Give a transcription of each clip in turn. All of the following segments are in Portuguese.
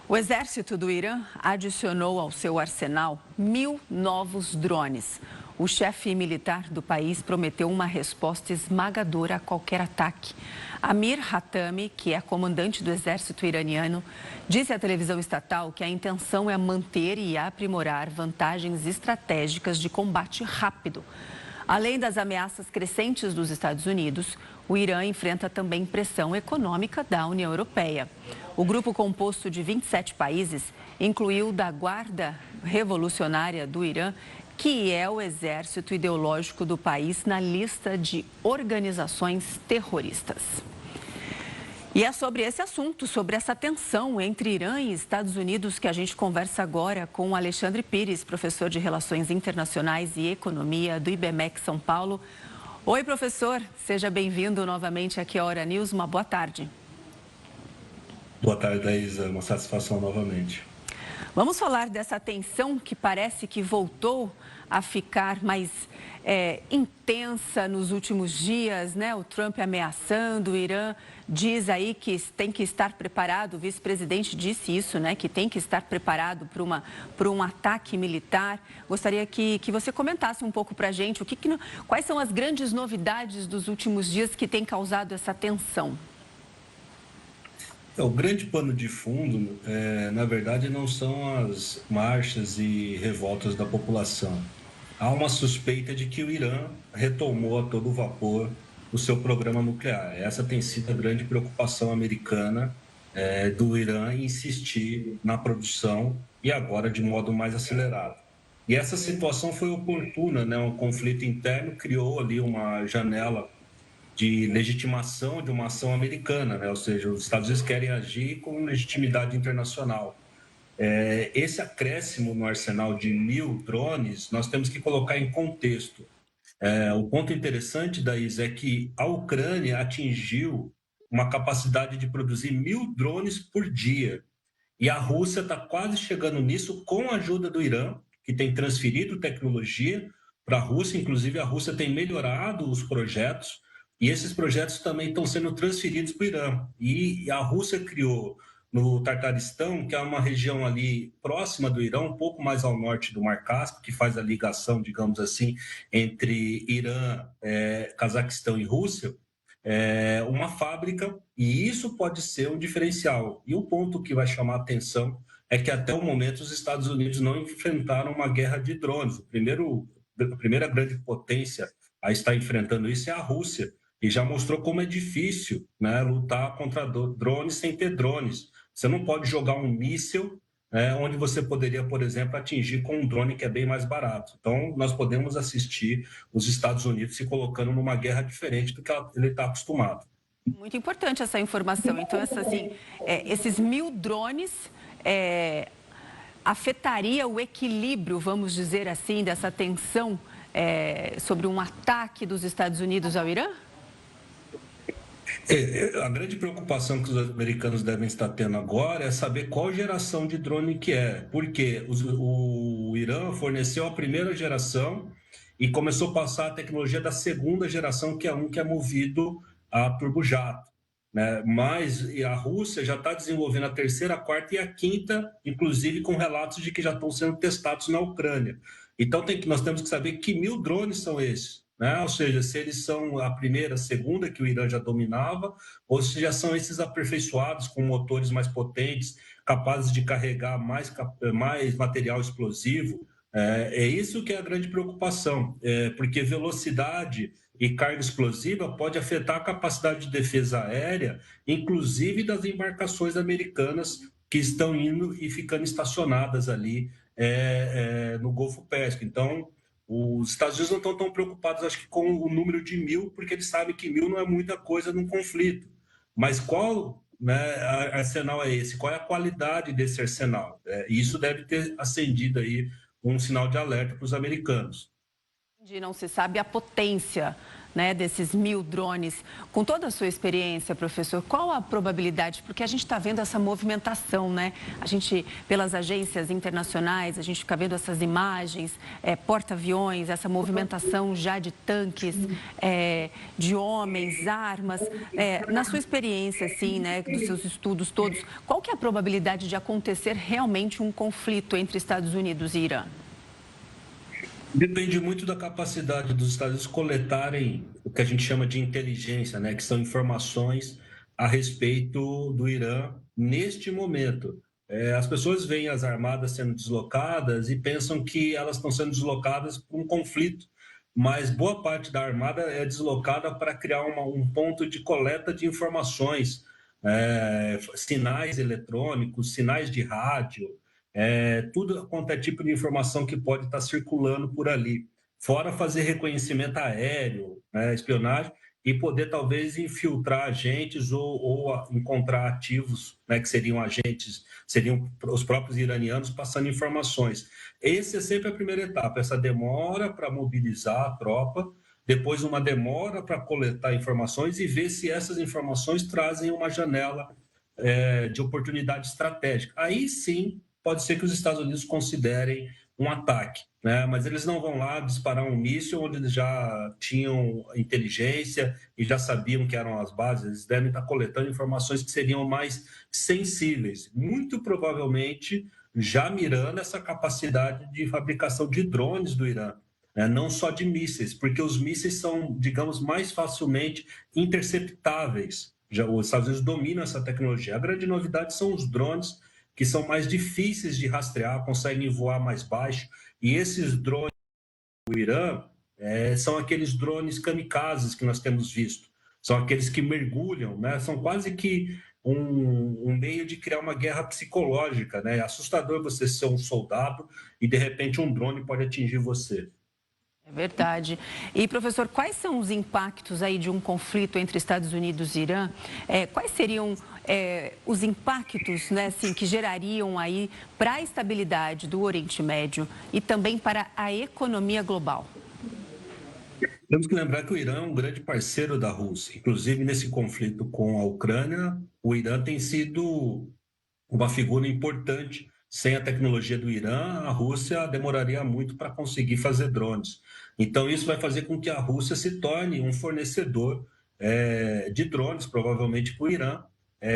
O exército do Irã adicionou ao seu arsenal 1.000 novos drones. O chefe militar do país prometeu uma resposta esmagadora a qualquer ataque. Amir Hatami, que é comandante do exército iraniano, disse à televisão estatal que a intenção é manter e aprimorar vantagens estratégicas de combate rápido. Além das ameaças crescentes dos Estados Unidos, o Irã enfrenta também pressão econômica da União Europeia. O grupo composto de 27 países incluiu da Guarda Revolucionária do Irã, que é o exército ideológico do país, na lista de organizações terroristas. E é sobre esse assunto, sobre essa tensão entre Irã e Estados Unidos, que a gente conversa agora com o Alexandre Pires, professor de Relações Internacionais e Economia do IBMEC São Paulo. Oi, professor, seja bem-vindo novamente aqui à Hora News. Uma boa tarde. Boa tarde, Daísa. Uma satisfação novamente. Vamos falar dessa tensão que parece que voltou a ficar mais intensa nos últimos dias, né? O Trump ameaçando, o Irã diz aí que tem que estar preparado, o vice-presidente disse isso, né? Que tem que estar preparado para um ataque militar. Gostaria que você comentasse um pouco para a gente quais são as grandes novidades dos últimos dias que têm causado essa tensão. O grande pano de fundo, na verdade, não são as marchas e revoltas da população. Há uma suspeita de que o Irã retomou a todo vapor o seu programa nuclear. Essa tem sido a grande preocupação americana do Irã em insistir na produção e agora de modo mais acelerado. E essa situação foi oportuna, né? Um conflito interno criou ali uma janela de legitimação de uma ação americana, né? Ou seja, os Estados Unidos querem agir com legitimidade internacional. Esse acréscimo no arsenal de 1.000 drones, nós temos que colocar em contexto. O ponto interessante, Daís, é que a Ucrânia atingiu uma capacidade de produzir 1.000 drones por dia. E a Rússia está quase chegando nisso com a ajuda do Irã, que tem transferido tecnologia para a Rússia. Inclusive, a Rússia tem melhorado os projetos, e esses projetos também estão sendo transferidos para o Irã. E a Rússia criou no Tartaristão, que é uma região ali próxima do Irã, um pouco mais ao norte do Mar Cáspio, que faz a ligação, digamos assim, entre Irã, Cazaquistão e Rússia, uma fábrica, e isso pode ser um diferencial. E o ponto que vai chamar a atenção é que até o momento os Estados Unidos não enfrentaram uma guerra de drones. A primeira grande potência a estar enfrentando isso é a Rússia, e já mostrou como é difícil, né, lutar contra drones sem ter drones. Você não pode jogar um míssil onde você poderia, por exemplo, atingir com um drone que é bem mais barato. Então, nós podemos assistir os Estados Unidos se colocando numa guerra diferente do que ele está acostumado. Muito importante essa informação. Então, esses 1.000 drones afetaria o equilíbrio, vamos dizer assim, dessa tensão sobre um ataque dos Estados Unidos ao Irã? A grande preocupação que os americanos devem estar tendo agora é saber qual geração de drone que é, porque o Irã forneceu a primeira geração e começou a passar a tecnologia da segunda geração, que é movido a turbojato, né? Mas a Rússia já está desenvolvendo a terceira, a quarta e a quinta, inclusive com relatos de que já estão sendo testados na Ucrânia. Então nós temos que saber que 1.000 drones são esses, né? Ou seja, se eles são a primeira, a segunda que o Irã já dominava, ou se já são esses aperfeiçoados com motores mais potentes, capazes de carregar mais material explosivo. É isso que é a grande preocupação, porque velocidade e carga explosiva pode afetar a capacidade de defesa aérea, inclusive das embarcações americanas que estão indo e ficando estacionadas ali no Golfo Pérsico. Então, os Estados Unidos não estão tão preocupados, acho que, com o número de 1.000, porque eles sabem que 1.000 não é muita coisa num conflito. Mas qual, né, arsenal é esse? Qual é a qualidade desse arsenal? Isso deve ter acendido aí um sinal de alerta para os americanos. Não se sabe a potência, né, desses 1.000 drones. Com toda a sua experiência, professor, qual a probabilidade? Porque a gente está vendo essa movimentação, né? A gente, pelas agências internacionais, a gente fica vendo essas imagens, porta-aviões, essa movimentação já de tanques, de homens, armas. Na sua experiência, assim, né, dos seus estudos todos, qual que é a probabilidade de acontecer realmente um conflito entre Estados Unidos e Irã? Depende muito da capacidade dos Estados Unidos coletarem o que a gente chama de inteligência, né? Que são informações a respeito do Irã neste momento. As pessoas veem as armadas sendo deslocadas e pensam que elas estão sendo deslocadas para um conflito, mas boa parte da armada é deslocada para criar um ponto de coleta de informações, sinais eletrônicos, sinais de rádio, tudo quanto é tipo de informação que pode estar circulando por ali. Fora fazer reconhecimento aéreo, né, espionagem, e poder talvez infiltrar agentes ou encontrar ativos, né, que seriam agentes, seriam os próprios iranianos passando informações. Essa é sempre a primeira etapa, essa demora para mobilizar a tropa, depois uma demora para coletar informações e ver se essas informações trazem uma janela de oportunidade estratégica. Aí sim, pode ser que os Estados Unidos considerem um ataque, né? Mas eles não vão lá disparar um míssil onde eles já tinham inteligência e já sabiam que eram as bases, eles devem estar coletando informações que seriam mais sensíveis, muito provavelmente já mirando essa capacidade de fabricação de drones do Irã, né? Não só de mísseis, porque os mísseis são, digamos, mais facilmente interceptáveis. Já os Estados Unidos dominam essa tecnologia. A grande novidade são os drones, que são mais difíceis de rastrear, conseguem voar mais baixo. E esses drones do Irã são aqueles drones kamikazes que nós temos visto. São aqueles que mergulham, né? São quase que um meio de criar uma guerra psicológica, né? É assustador você ser um soldado e, de repente, um drone pode atingir você. É verdade. E, professor, quais são os impactos aí de um conflito entre Estados Unidos e Irã? Quais seriam os impactos, né, assim, que gerariam aí para a estabilidade do Oriente Médio e também para a economia global? Temos que lembrar que o Irã é um grande parceiro da Rússia. Inclusive, nesse conflito com a Ucrânia, o Irã tem sido uma figura importante. Sem a tecnologia do Irã, a Rússia demoraria muito para conseguir fazer drones. Então, isso vai fazer com que a Rússia se torne um fornecedor de drones, provavelmente para o Irã,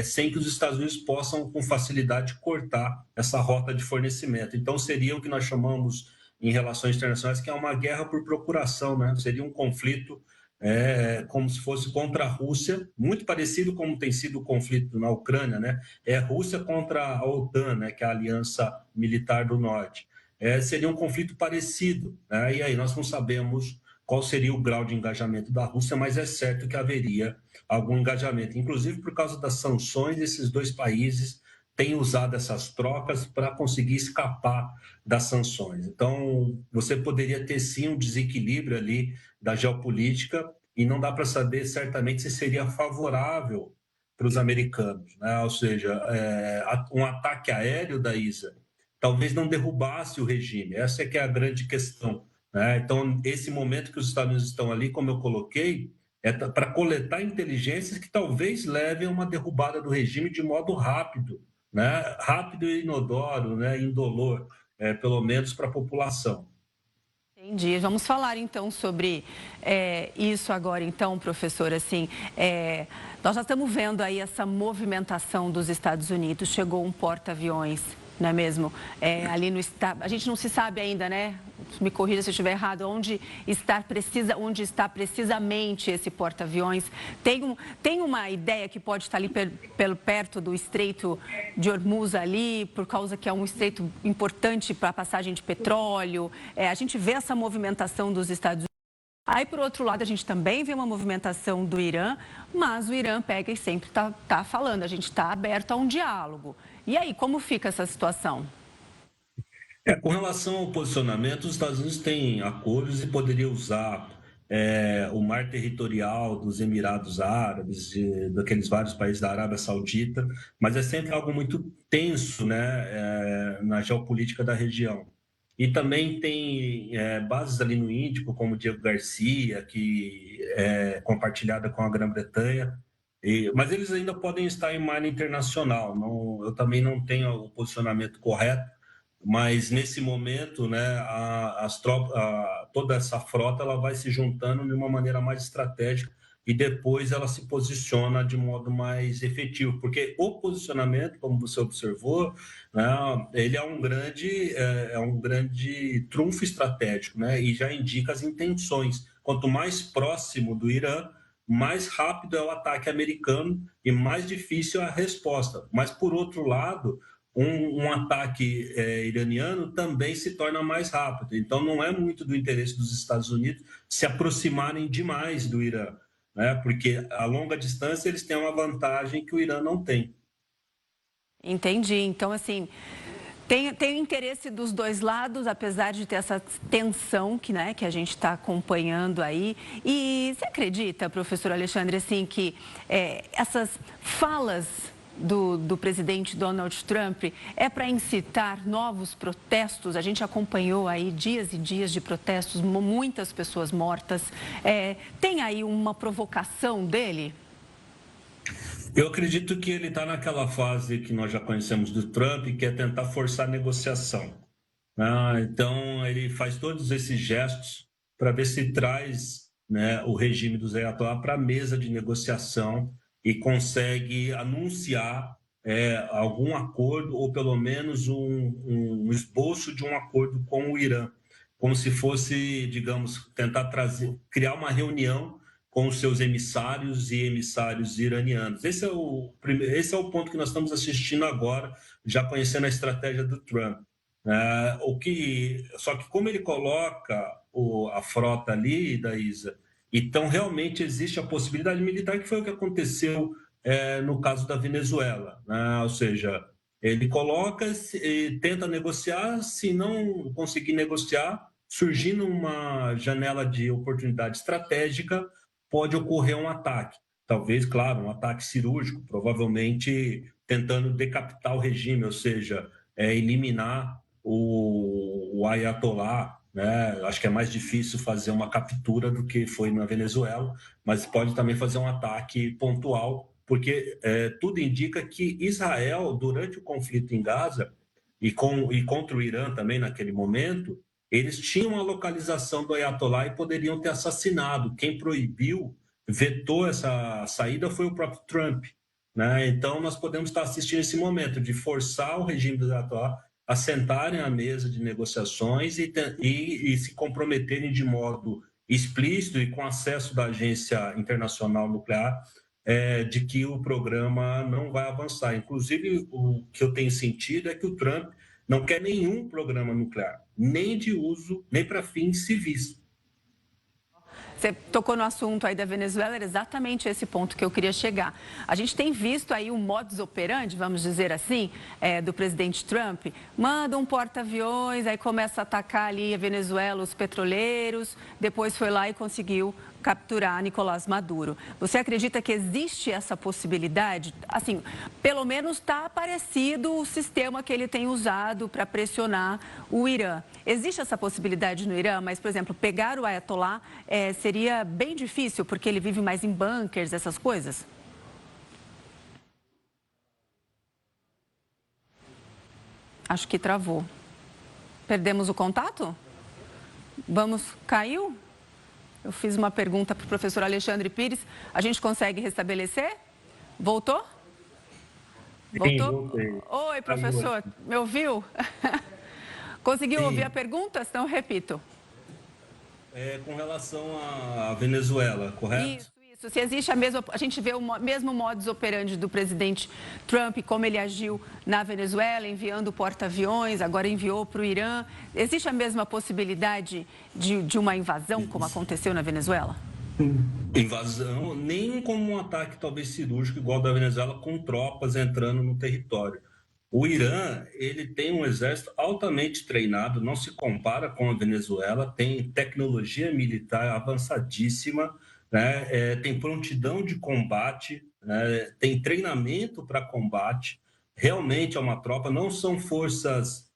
sem que os Estados Unidos possam, com facilidade, cortar essa rota de fornecimento. Então, seria o que nós chamamos, em relações internacionais, que é uma guerra por procuração, né? Seria um conflito como se fosse contra a Rússia, muito parecido como tem sido o conflito na Ucrânia, né? É Rússia contra a OTAN, né? Que é a Aliança Militar do Norte. Seria um conflito parecido, né? E aí nós não sabemos qual seria o grau de engajamento da Rússia, mas é certo que haveria algum engajamento. Inclusive, por causa das sanções, esses dois países têm usado essas trocas para conseguir escapar das sanções. Então, você poderia ter sim um desequilíbrio ali da geopolítica e não dá para saber certamente se seria favorável para os americanos, né? Ou seja, um ataque aéreo da ISA talvez não derrubasse o regime. Essa é que é a grande questão, né? Então, esse momento que os Estados Unidos estão ali, como eu coloquei, é para coletar inteligências que talvez levem a uma derrubada do regime de modo rápido, né? Rápido e inodoro, né? Indolor, pelo menos para a população. Entendi. Vamos falar então sobre isso agora, então, professor. Assim, nós já estamos vendo aí essa movimentação dos Estados Unidos. Chegou um porta-aviões, não é mesmo? Ali no estado, a gente não se sabe ainda, né? Me corrija se eu estiver errado, onde está precisamente esse porta-aviões. Tem uma ideia que pode estar ali perto do Estreito de Hormuz ali, por causa que é um estreito importante para a passagem de petróleo. A gente vê essa movimentação dos Estados Unidos. Aí, por outro lado, a gente também vê uma movimentação do Irã, mas o Irã pega e sempre está falando, a gente está aberto a um diálogo. E aí, como fica essa situação? Com relação ao posicionamento, os Estados Unidos têm acordos e poderia usar o mar territorial dos Emirados Árabes, daqueles vários países da Arábia Saudita, mas é sempre algo muito tenso, né, na geopolítica da região. e também tem bases ali no Índico, como o Diego Garcia, que é compartilhada com a Grã-Bretanha, mas eles ainda podem estar em mar internacional. Eu também não tenho o posicionamento correto, mas nesse momento, né, toda essa frota ela vai se juntando de uma maneira mais estratégica e depois ela se posiciona de modo mais efetivo, porque o posicionamento, como você observou, né, ele é um grande trunfo estratégico, né, e já indica as intenções. Quanto mais próximo do Irã, mais rápido é o ataque americano e mais difícil é a resposta. Mas, por outro lado, um ataque iraniano também se torna mais rápido. Então, não é muito do interesse dos Estados Unidos se aproximarem demais do Irã, né? Porque a longa distância eles têm uma vantagem que o Irã não tem. Entendi. Então, assim, tem interesse dos dois lados, apesar de ter essa tensão que a gente está acompanhando aí. E você acredita, professor Alexandre, assim, que essas falas do presidente Donald Trump é para incitar novos protestos? A gente acompanhou aí dias e dias de protestos, muitas pessoas mortas. Tem aí uma provocação dele? Eu acredito que ele está naquela fase que nós já conhecemos do Trump, que é tentar forçar a negociação. Então, ele faz todos esses gestos para ver se traz, né, o regime do Ayatollah para a mesa de negociação e consegue anunciar algum acordo, ou pelo menos um esboço de um acordo com o Irã, como se fosse, digamos, tentar criar uma reunião com os seus emissários e emissários iranianos. Esse é o ponto que nós estamos assistindo agora, já conhecendo a estratégia do Trump. Só que como ele coloca a frota ali, Daísa, então realmente existe a possibilidade militar, que foi o que aconteceu no caso da Venezuela, né? Ou seja, ele coloca e tenta negociar, se não conseguir negociar, surgindo uma janela de oportunidade estratégica, pode ocorrer um ataque. Talvez, claro, um ataque cirúrgico, provavelmente tentando decapitar o regime, ou seja, eliminar o Ayatollah, né? Acho que é mais difícil fazer uma captura do que foi na Venezuela, mas pode também fazer um ataque pontual, porque tudo indica que Israel, durante o conflito em Gaza e contra o Irã também naquele momento, eles tinham a localização do Ayatollah e poderiam ter assassinado. Quem proibiu, vetou essa saída foi o próprio Trump, né? Então, nós podemos estar assistindo esse momento de forçar o regime do Ayatollah a sentarem à mesa de negociações e se comprometerem de modo explícito e com acesso da Agência Internacional Nuclear, de que o programa não vai avançar. Inclusive, o que eu tenho sentido é que o Trump não quer nenhum programa nuclear, nem de uso, nem para fins civis. Você tocou no assunto aí da Venezuela, era exatamente esse ponto que eu queria chegar. A gente tem visto aí um modus operandi, vamos dizer assim, do presidente Trump. Manda um porta-aviões, aí começa a atacar ali a Venezuela, os petroleiros, depois foi lá e conseguiu capturar Nicolás Maduro. Você acredita que existe essa possibilidade? Assim, pelo menos está parecido o sistema que ele tem usado para pressionar o Irã. Existe essa possibilidade no Irã, mas, por exemplo, pegar o Ayatollah seria bem difícil, porque ele vive mais em bunkers, essas coisas? Acho que travou. Perdemos o contato? Caiu? Eu fiz uma pergunta para o professor Alexandre Pires. A gente consegue restabelecer? Voltou? Voltou? Voltei. Oi, professor. Me ouviu? Conseguiu ouvir a pergunta? Então, repito. Com relação à Venezuela, correto? Isso. Se existe a gente vê o mesmo modus operandi do presidente Trump, como ele agiu na Venezuela, enviando porta-aviões, agora enviou para o Irã. Existe a mesma possibilidade de uma invasão, como aconteceu na Venezuela? Invasão, nem como um ataque talvez cirúrgico, igual da Venezuela, com tropas entrando no território. O Irã, ele tem um exército altamente treinado, não se compara com a Venezuela, tem tecnologia militar avançadíssima, né? Tem prontidão de combate, né? Tem treinamento para combate. Realmente é uma tropa, não são forças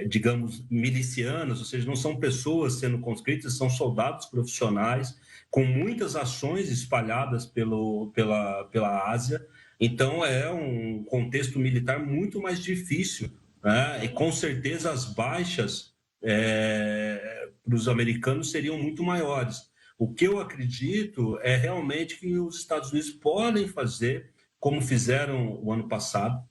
digamos, milicianas, ou seja, não são pessoas sendo conscritas, são soldados profissionais com muitas ações espalhadas pela Ásia. Então, é um contexto militar muito mais difícil, né? E com certeza as baixas para os americanos seriam muito maiores. O que eu acredito é realmente que os Estados Unidos podem fazer, como fizeram o ano passado,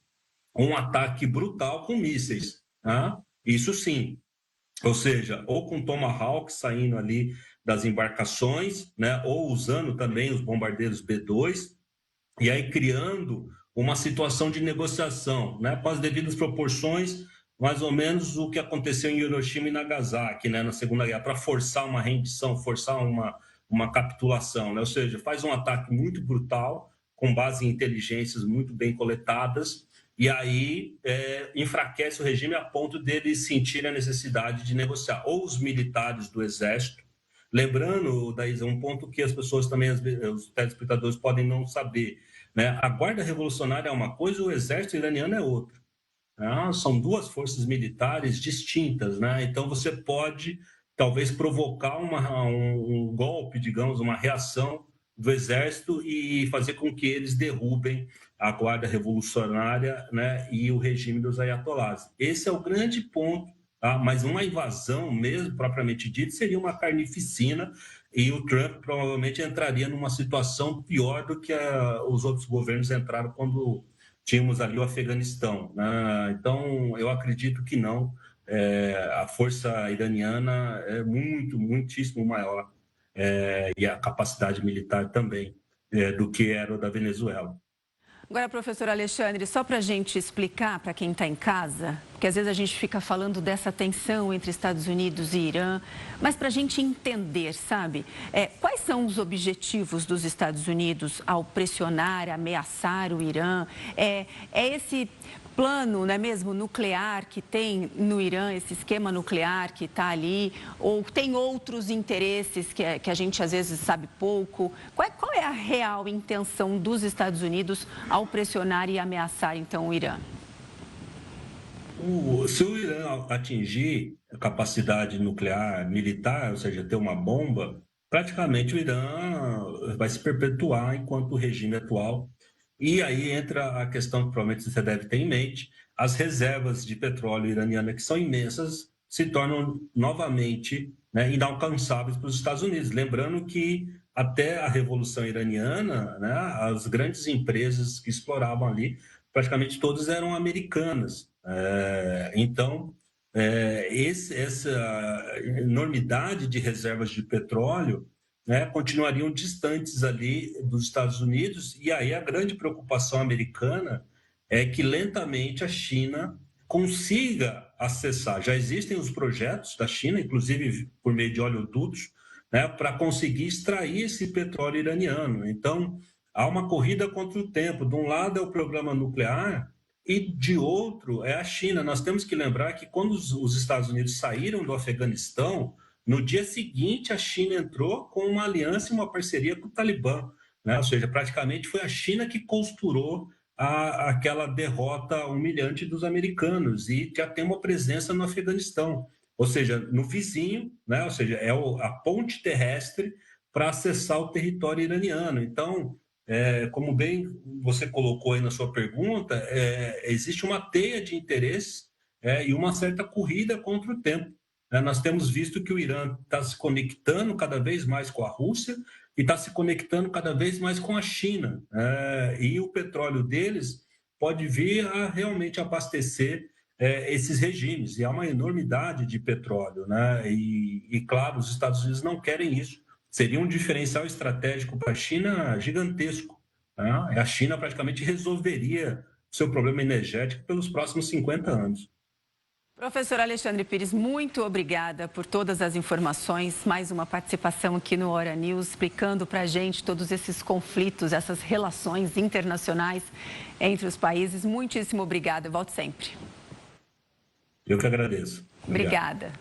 um ataque brutal com mísseis. Né? Isso sim. Ou seja, ou com Tomahawk saindo ali das embarcações, né? Ou usando também os bombardeiros B-2, e aí criando uma situação de negociação, né? Com as devidas proporções, mais ou menos o que aconteceu em Hiroshima e Nagasaki, né? Na Segunda Guerra, para forçar uma rendição, forçar uma capitulação, né? Ou seja, faz um ataque muito brutal, com base em inteligências muito bem coletadas, e aí enfraquece o regime a ponto deles sentirem a necessidade de negociar. Ou os militares do exército, lembrando, Daís, um ponto que as pessoas também, os telespectadores podem não saber, né? A Guarda Revolucionária é uma coisa, o exército iraniano é outra. Né? São duas forças militares distintas, né? Então você pode talvez provocar um golpe, digamos, uma reação do exército e fazer com que eles derrubem a Guarda Revolucionária, né? E o regime dos ayatolás. Esse é o grande ponto. Tá? Mas uma invasão mesmo, propriamente dita, seria uma carnificina e o Trump provavelmente entraria numa situação pior do que os outros governos entraram quando tínhamos ali o Afeganistão. Né? Então, eu acredito que não. A força iraniana é muitíssimo maior e a capacidade militar também do que era o da Venezuela. Agora, professor Alexandre, só para a gente explicar para quem está em casa, porque às vezes a gente fica falando dessa tensão entre Estados Unidos e Irã, mas para a gente entender, sabe, quais são os objetivos dos Estados Unidos ao pressionar, ameaçar o Irã? É esse plano, não é mesmo, nuclear que tem no Irã, esse esquema nuclear que está ali, ou tem outros interesses que a gente às vezes sabe pouco? Qual é a real intenção dos Estados Unidos ao pressionar e ameaçar, então, o Irã? Se o Irã atingir a capacidade nuclear militar, ou seja, ter uma bomba, praticamente o Irã vai se perpetuar enquanto o regime atual. E aí entra a questão que provavelmente você deve ter em mente: as reservas de petróleo iraniana, que são imensas, se tornam novamente, né, inalcançáveis para os Estados Unidos. Lembrando que até a Revolução Iraniana, né, as grandes empresas que exploravam ali, praticamente todas eram americanas. Então, essa enormidade de reservas de petróleo, né, continuariam distantes ali dos Estados Unidos, e aí a grande preocupação americana é que lentamente a China consiga acessar. Já existem os projetos da China, inclusive por meio de oleodutos, né, para conseguir extrair esse petróleo iraniano. Então, há uma corrida contra o tempo. De um lado é o programa nuclear e de outro é a China. Nós temos que lembrar que quando os Estados Unidos saíram do Afeganistão, no dia seguinte, a China entrou com uma aliança e uma parceria com o Talibã, né? Ou seja, praticamente foi a China que costurou aquela derrota humilhante dos americanos e já tem uma presença no Afeganistão, ou seja, no vizinho, né? Ou seja, é a ponte terrestre para acessar o território iraniano. Então, como bem você colocou aí na sua pergunta, existe uma teia de interesses e uma certa corrida contra o tempo. Nós temos visto que o Irã está se conectando cada vez mais com a Rússia e está se conectando cada vez mais com a China. E o petróleo deles pode vir a realmente abastecer esses regimes. E há uma enormidade de petróleo. Né? E, claro, os Estados Unidos não querem isso. Seria um diferencial estratégico para a China gigantesco. Né? A China praticamente resolveria o seu problema energético pelos próximos 50 anos. Professor Alexandre Pires, muito obrigada por todas as informações. Mais uma participação aqui no Hora News, explicando para a gente todos esses conflitos, essas relações internacionais entre os países. Muitíssimo obrigada. Eu volto sempre. Eu que agradeço. Obrigada.